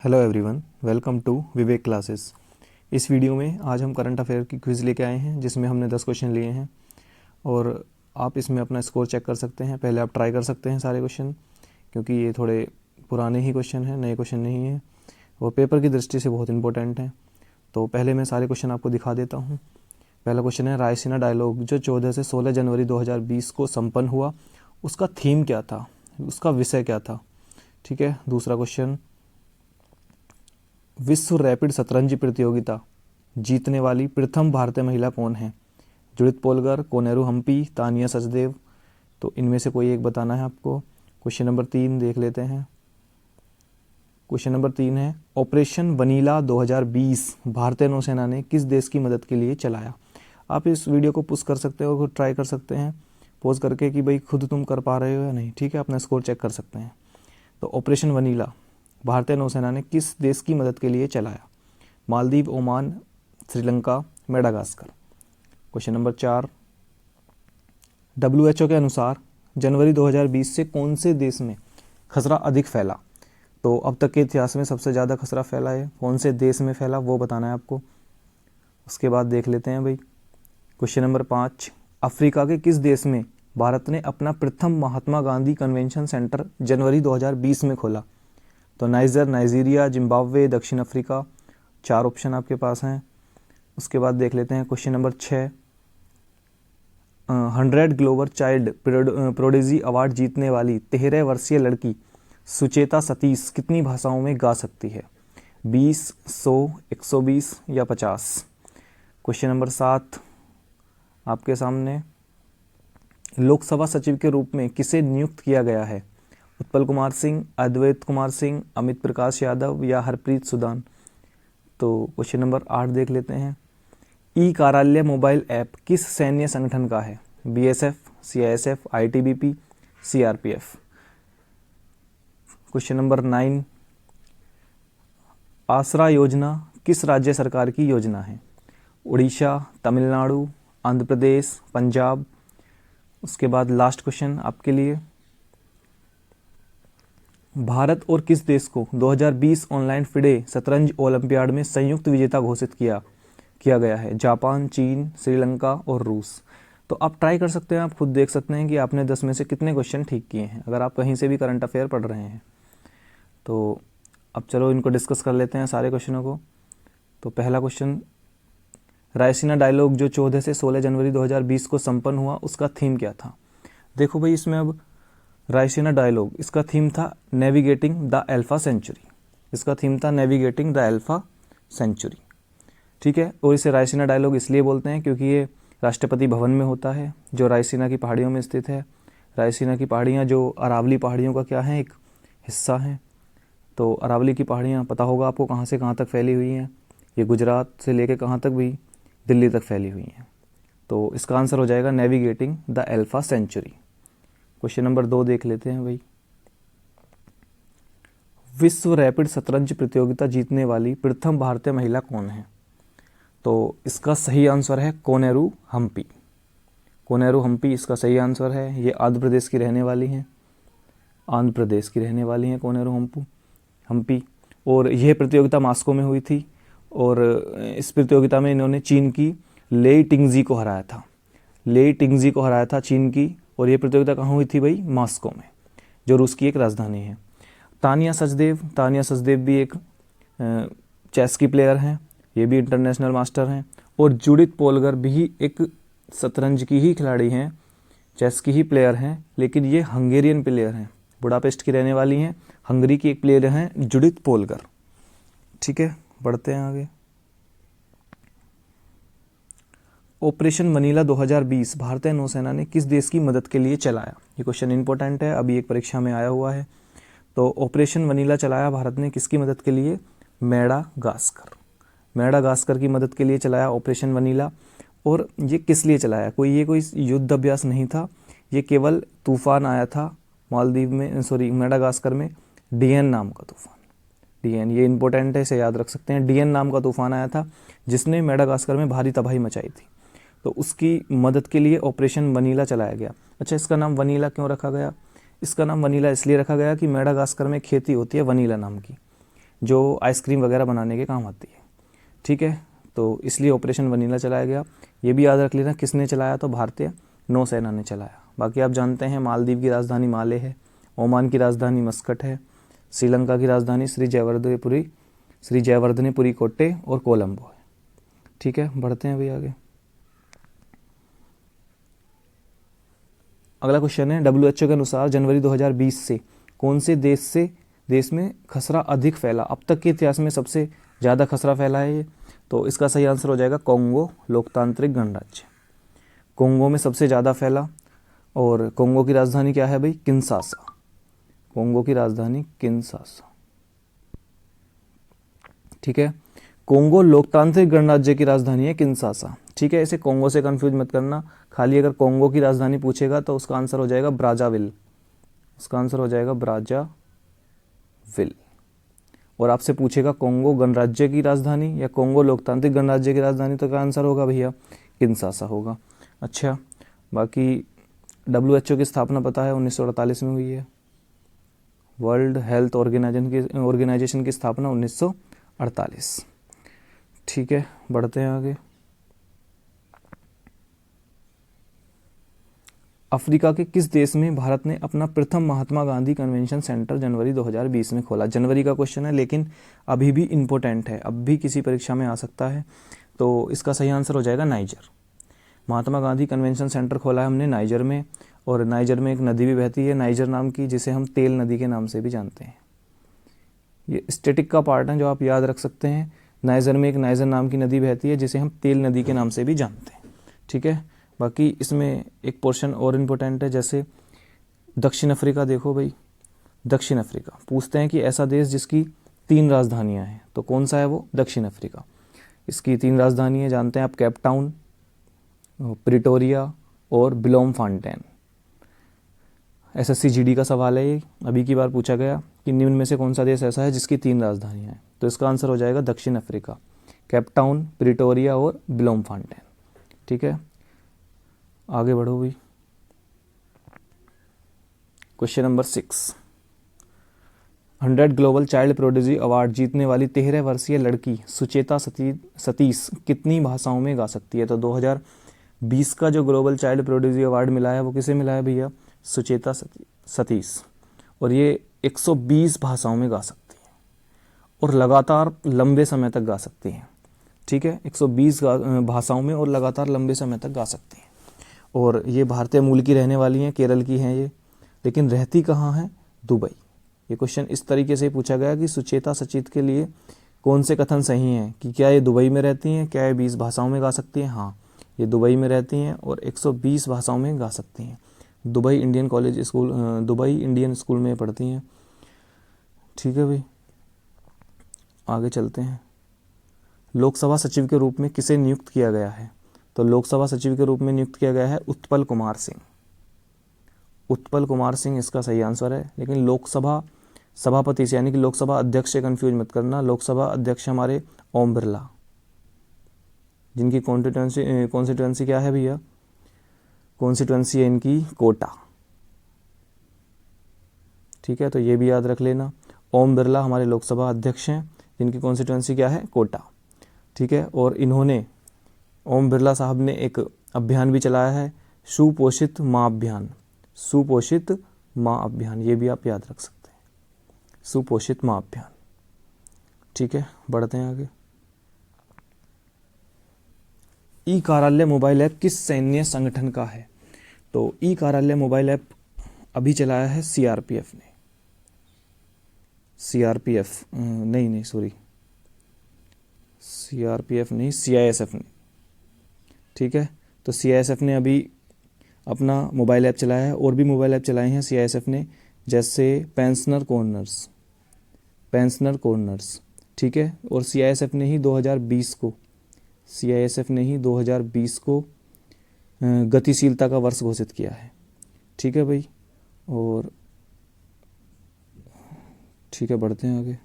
Hello everyone, welcome to Vivek classes. इस video में आज हम करंट अफेयर की क्विज़ लेके आए हैं जिसमें हमने 10 क्वेश्चन लिए हैं और आप इसमें अपना स्कोर चेक कर सकते हैं। पहले आप ट्राई कर सकते हैं सारे क्वेश्चन, क्योंकि ये थोड़े पुराने ही क्वेश्चन हैं, नए क्वेश्चन नहीं हैं और पेपर की दृष्टि से बहुत इंपॉर्टेंट हैं। तो पहले मैं सारे क्वेश्चन आपको दिखा देता हूँ। पहला क्वेश्चन है, रायसीना डायलॉग जो 14 से 16 जनवरी 2020 को संपन्न हुआ, उसका थीम क्या था, उसका विषय क्या था। ठीक है। दूसरा क्वेश्चन, विश्व रैपिड शतरंज प्रतियोगिता जीतने वाली प्रथम भारतीय महिला कौन है। Judith Polgar, Koneru Hampi, Tania Sachdev. तो इनमें से कोई एक बताना है आपको। क्वेश्चन नंबर 3 देख लेते हैं। क्वेश्चन नंबर 3 है, ऑपरेशन वनीला 2020 भारतीय नौसेना ने किस देश की मदद के लिए चलाया। आप इस वीडियो को पुश कर सकते हो और खुद ट्राई कर सकते हैं पोज करके कि भाई खुद तुम कर पा रहे हो या नहीं। ठीक है, अपना स्कोर चेक कर सकते हैं। तो ऑपरेशन वनीला भारतीय नौसेना ने किस देश की मदद के लिए चलाया। Maldives, Oman, Sri Lanka, Madagascar. Question number 4, WHO के अनुसार जनवरी 2020 से कौन से देश में खसरा अधिक फैला। तो अब तक के इतिहास में सबसे ज़्यादा खसरा फैला है, कौन से देश में फैला वो बताना है आपको। उसके बाद देख लेते हैं भाई क्वेश्चन नंबर 5, अफ्रीका के किस देश में भारत ने अपना प्रथम महात्मा गांधी कन्वेंशन सेंटर जनवरी 2020 में खोला। तो नाइजीरिया, जिम्बाब्वे, दक्षिण अफ्रीका। 4 ऑप्शन आपके पास हैं। उसके बाद देख लेते हैं question number 6, 100 global child prodigy award जीतने वाली 13 वर्षीय लड़की सुचेता सतीश कितनी भाषाओं में गा सकती है। 20, 100, 120 या 50। क्वेश्चन नंबर 7 आपके सामने, लोकसभा सचिव के रूप में किसे नियुक्त किया गया है। उत्पल कुमार सिंह, अद्वैत कुमार सिंह, अमित प्रकाश यादव या हरप्रीत सुदान। तो क्वेश्चन नंबर 8 देख लेते हैं, ई कार्यालय मोबाइल ऐप किस सैन्य संगठन का है। BSF, CISF, ITBP, CRPF। Question number 9, आसरा योजना किस राज्य सरकार की योजना है। उड़ीसा, तमिलनाडु, आंध्र प्रदेश, पंजाब। उसके बाद लास्ट क्वेश्चन आपके लिए, भारत और किस देश को 2020 ऑनलाइन फिडे शतरंज ओलंपियाड में संयुक्त विजेता घोषित किया गया है। जापान, चीन, श्रीलंका और रूस। तो आप ट्राई कर सकते हैं, आप खुद देख सकते हैं कि आपने 10 में से कितने क्वेश्चन ठीक किए हैं, अगर आप कहीं से भी करंट अफेयर पढ़ रहे हैं तो। अब चलो इनको डिस्कस कर लेते हैं सारे क्वेश्चनों को। तो पहला क्वेश्चन, रायसीना डायलॉग जो 14 से 16 जनवरी 2020 को संपन्न हुआ, उसका थीम क्या था। देखो भाई, इसमें अब रायसीना डायलॉग, इसका थीम था नेविगेटिंग द अल्फा सेंचुरी। इसका थीम था नेविगेटिंग द अल्फा सेंचुरी। ठीक है। और इसे रायसीना डायलॉग इसलिए बोलते हैं क्योंकि ये राष्ट्रपति भवन में होता है, जो रायसीना की पहाड़ियों में स्थित है। रायसीना की पहाड़ियाँ जो अरावली पहाड़ियों का क्या है, एक हिस्सा हैं। तो अरावली की पहाड़ियाँ पता होगा आपको कहाँ से कहाँ तक फैली हुई हैं। ये गुजरात से लेकर कहाँ तक भी, दिल्ली तक फैली हुई हैं। तो इसका आंसर हो जाएगा navigating the alpha century. Question number 2 देख लेते हैं भाई, विश्व रैपिड शतरंज प्रतियोगिता जीतने वाली प्रथम भारतीय महिला कौन है। तो इसका सही आंसर है कोनेरू हम्पी। कोनेरू हम्पी इसका सही आंसर है। ये आंध्र प्रदेश की रहने वाली हैं, आंध्र प्रदेश की रहने वाली हैं कोनेरू हम्पी। और यह प्रतियोगिता मॉस्को में हुई थी और इस प्रतियोगिता में इन्होंने चीन की लेई टिंगजी को हराया था। लेई टिंगजी को हराया था चीन की। और ये प्रतियोगिता कहाँ हुई थी भाई, मॉस्को में, जो रूस की एक राजधानी है। तानिया सचदेव भी एक चेस की प्लेयर हैं, ये भी इंटरनेशनल मास्टर हैं। और जुडिथ पोलगर भी एक शतरंज की ही खिलाड़ी हैं, चेस की ही प्लेयर हैं, लेकिन ये हंगेरियन प्लेयर हैं, बुडापेस्ट की रहने वाली हैं, हंगरी की एक प्लेयर हैं जुडिथ पोलगर। ठीक है, बढ़ते हैं आगे। ऑपरेशन वनीला 2020 भारतीय नौसेना ने किस देश की मदद के लिए चलाया। ये क्वेश्चन इंपॉर्टेंट है, अभी एक परीक्षा में आया हुआ है। तो ऑपरेशन वनीला चलाया भारत ने किसकी मदद के लिए, मेडागास्कर की मदद के लिए चलाया ऑपरेशन वनीला। और ये किस लिए चलाया, कोई युद्ध अभ्यास नहीं था, ये केवल तूफान आया था मेडागास्कर में, DN नाम का तूफान। DN ये इंपॉर्टेंट है, इसे याद रख सकते हैं। DN नाम का तूफान आया था जिसने मेडागास्कर में भारी तबाही मचाई थी, तो उसकी मदद के लिए ऑपरेशन वनीला चलाया गया। अच्छा, इसका नाम वनीला क्यों रखा गया। इसका नाम वनीला इसलिए रखा गया कि मेडागास्कर में खेती होती है वनीला नाम की, जो आइसक्रीम वगैरह बनाने के काम आती है। ठीक है, तो इसलिए ऑपरेशन वनीला चलाया गया। ये भी याद रख लेना किसने चलाया, तो भारतीय नौसेना ने चलाया। बाकी आप जानते हैं मालदीव की राजधानी माले है, ओमान की राजधानी मस्कट है, श्रीलंका की राजधानी श्री जयवर्धनेपुरी कोट्टे और कोलंबो है। ठीक है, बढ़ते हैं अभी आगे। अगला क्वेश्चन है, WHO के अनुसार जनवरी 2020 से कौन से देश में खसरा अधिक फैला? अब तक के इतिहास में सबसे ज़्यादा खसरा फैला है ये, तो इसका सही आंसर हो जाएगा कोंगो लोकतांत्रिक गणराज्य। कोंगो में सबसे ज़्यादा फैला, और कोंगो की राजधानी क्या है भाई? किंशासा। कोंगो की राजधानी किंशासा। ठीक है, कोंगो लोकतांत्रिक गणराज्य की राजधानी है किंशासा। ठीक है, इसे कोंगो से कंफ्यूज मत करना। खाली अगर कोंगो की राजधानी पूछेगा तो उसका आंसर हो जाएगा ब्राज़ाविल। उसका आंसर हो जाएगा ब्राज़ाविल। और आपसे पूछेगा कोंगो गणराज्य की राजधानी या कोंगो लोकतांत्रिक गणराज्य की राजधानी, तो क्या आंसर होगा भैया? किंशासा होगा। अच्छा, बाकी WHO की स्थापना पता है 1948 में हुई है। वर्ल्ड हेल्थ ऑर्गेनाइजेशन की स्थापना 1948। ठीक है, बढ़ते हैं आगे। अफ्रीका के किस देश में भारत ने अपना प्रथम महात्मा गांधी कन्वेंशन सेंटर जनवरी 2020 में खोला? जनवरी का क्वेश्चन है लेकिन अभी भी इम्पोर्टेंट है, अब भी किसी परीक्षा में आ सकता है। तो इसका सही आंसर हो जाएगा niger. Mahatma Gandhi convention centre खोला है हमने नाइजर में, और नाइजर में एक नदी भी बहती है नाइजर नाम की, जिसे हम तेल नदी के नाम से भी जानते हैं। ये स्टैटिक का पार्ट है जो आप याद रख सकते हैं। नाइजर में एक नाइजर नाम की नदी बहती है जिसे हम तेल नदी के नाम से भी जानते हैं। ठीक है, बाकी इसमें एक पोर्शन और इम्पोर्टेंट है, जैसे दक्षिण अफ्रीका। देखो भाई, दक्षिण अफ्रीका पूछते हैं कि ऐसा देश जिसकी 3 राजधानियां हैं, तो कौन सा है वो? दक्षिण अफ्रीका। इसकी 3 राजधानियां जानते हैं आप, केप टाउन, प्रिटोरिया और ब्लोमफॉन्टेन। SSC GD का सवाल है ये, अभी की बार पूछा गया कि निम्न में से कौन सा देश ऐसा है जिसकी 3 राजधानियां हैं, तो इसका आंसर हो जाएगा दक्षिण अफ्रीका। केप टाउन, प्रिटोरिया और ब्लोमफॉन्टेन। ठीक है, आगे बढ़ो भाई। Question number 6, 100 global child prodigy award जीतने वाली 13 वर्षीय लड़की सुचेता सतीश कितनी भाषाओं में गा सकती है? तो 2020 का जो ग्लोबल चाइल्ड प्रोडिजी अवार्ड मिला है वो किसे मिला है भैया? सुचेता सतीश। और ये 120 भाषाओं में गा सकती है और लगातार लंबे समय तक गा सकती हैं। ठीक है, 120 भाषाओं में और लगातार लंबे समय तक गा सकती हैं। और ये भारतीय मूल की रहने वाली हैं, केरल की हैं ये, लेकिन रहती कहाँ हैं? दुबई। ये क्वेश्चन इस तरीके से पूछा गया कि सुचेता सचित के लिए कौन से कथन सही हैं, कि क्या ये दुबई में रहती हैं, क्या ये 20 भाषाओं में गा सकती हैं? हाँ, ये दुबई में रहती हैं और 120 भाषाओं में गा सकती हैं। दुबई इंडियन स्कूल में पढ़ती हैं। ठीक है भाई, आगे चलते हैं। लोकसभा सचिव के रूप में किसे नियुक्त किया गया है? तो लोकसभा सचिव के रूप में नियुक्त किया गया है उत्पल कुमार सिंह। उत्पल कुमार सिंह इसका सही आंसर है, लेकिन लोकसभा सभापति से यानी कि लोकसभा अध्यक्ष से कंफ्यूज मत करना। लोकसभा अध्यक्ष हमारे ओम बिरला, जिनकी कॉन्स्टिट्यूएंसी क्या है भैया? कॉन्स्टिट्यूएंसी है इनकी कोटा। ठीक है, तो ये भी याद रख लेना। ओम बिरला हमारे लोकसभा अध्यक्ष हैं, जिनकी कॉन्स्टिट्यूएंसी क्या है? कोटा। ठीक है, और इन्होंने, ओम बिरला साहब ने एक अभियान भी चलाया है, सुपोषित माँ अभियान। सुपोषित माँ अभियान, ये भी आप याद रख सकते हैं, सुपोषित माँ अभियान। ठीक है, बढ़ते हैं आगे। ई कार्यालय मोबाइल ऐप किस सैन्य संगठन का है? तो ई कार्यालय मोबाइल ऐप अभी चलाया है CRPF ने। CRPF नहीं, CISF ने। ठीक है, तो CISF ने अभी अपना मोबाइल ऐप चलाया है, और भी मोबाइल ऐप चलाए हैं CISF ने, जैसे पेंशनर कॉर्नर्स। ठीक है, और CISF ने ही 2020 को गतिशीलता का वर्ष घोषित किया है। ठीक है भाई, और ठीक है, बढ़ते हैं आगे।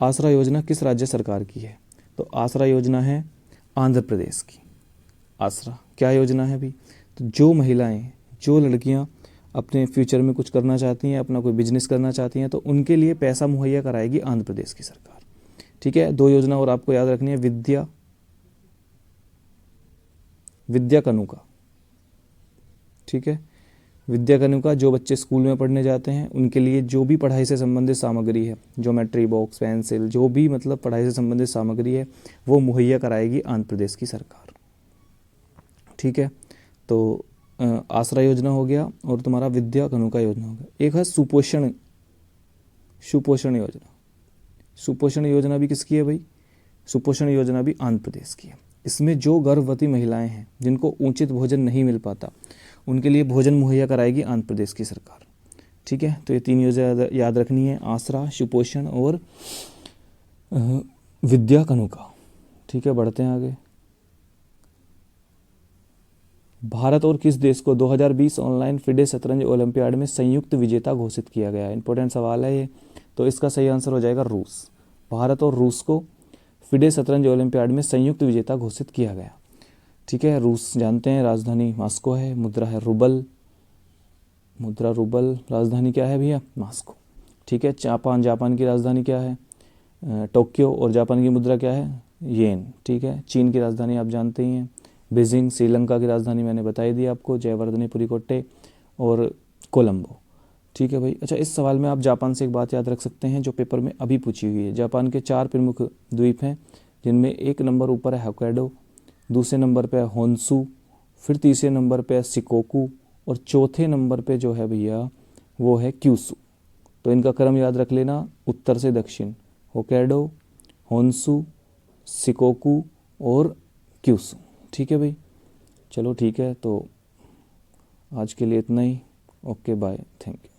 आसरा योजना किस राज्य सरकार की है? तो आसरा योजना है आंध्र प्रदेश की। आसरा क्या योजना है भी? तो जो महिलाएं, जो लड़कियां अपने फ्यूचर में कुछ करना चाहती हैं, अपना कोई बिजनेस करना चाहती हैं, तो उनके लिए पैसा मुहैया कराएगी आंध्र प्रदेश की सरकार। ठीक है, 2 योजना और आपको याद रखनी है, विद्या कनुका। ठीक है, विद्या कनुका, जो बच्चे स्कूल में पढ़ने जाते हैं उनके लिए जो भी पढ़ाई से संबंधित सामग्री है, ज्योमेट्री बॉक्स, पेंसिल, जो भी मतलब पढ़ाई से संबंधित सामग्री है वो मुहैया कराएगी आंध्र प्रदेश की सरकार। ठीक है, तो आसरा योजना हो गया और तुम्हारा विद्या कनुका योजना हो गया। एक है सुपोषण योजना। सुपोषण योजना भी किसकी है भाई? सुपोषण योजना भी आंध्र प्रदेश की है। इसमें जो गर्भवती महिलाएं हैं जिनको उचित भोजन नहीं मिल पाता, उनके लिए भोजन मुहैया कराएगी आंध्र प्रदेश की सरकार। ठीक है, तो ये 3 योजना याद रखनी है, आसरा, सुपोषण और विद्या कनुका। ठीक है, बढ़ते हैं आगे। भारत और किस देश को 2020 ऑनलाइन फिडे शतरंज ओलंपियाड में संयुक्त विजेता घोषित किया गया है? इंपॉर्टेंट सवाल है ये, तो इसका सही आंसर हो जाएगा रूस। भारत और रूस को फिडे शतरंज ओलंपियाड में संयुक्त विजेता घोषित किया गया। ठीक है, रूस जानते हैं राजधानी मॉस्को है, मुद्रा है रूबल, राजधानी क्या है भैया? मॉस्को। ठीक है, जापान की राजधानी क्या है? टोक्यो, और जापान की मुद्रा क्या है? येन। ठीक है, चीन की राजधानी आप जानते ही हैं बीजिंग। श्रीलंका की राजधानी मैंने बताई दी आपको, जयवर्धने, पुरीकोट्टे और कोलंबो। ठीक है भाई। अच्छा, इस सवाल में आप जापान से एक बात याद रख सकते हैं जो पेपर में अभी पूछी हुई है। जापान के 4 प्रमुख द्वीप हैं, जिनमें एक नंबर ऊपर है होक्काइडो, दूसरे नंबर पे है होन्शु, फिर तीसरे नंबर पे है शिकोकू, और चौथे नंबर पे जो है भैया वो है क्यूशू। तो इनका क्रम याद रख लेना, उत्तर से दक्षिण, होक्काइडो, होन्शु, शिकोकू और क्यूशू। ठीक है भाई, चलो ठीक है, तो आज के लिए इतना ही। Okay bye, thank you.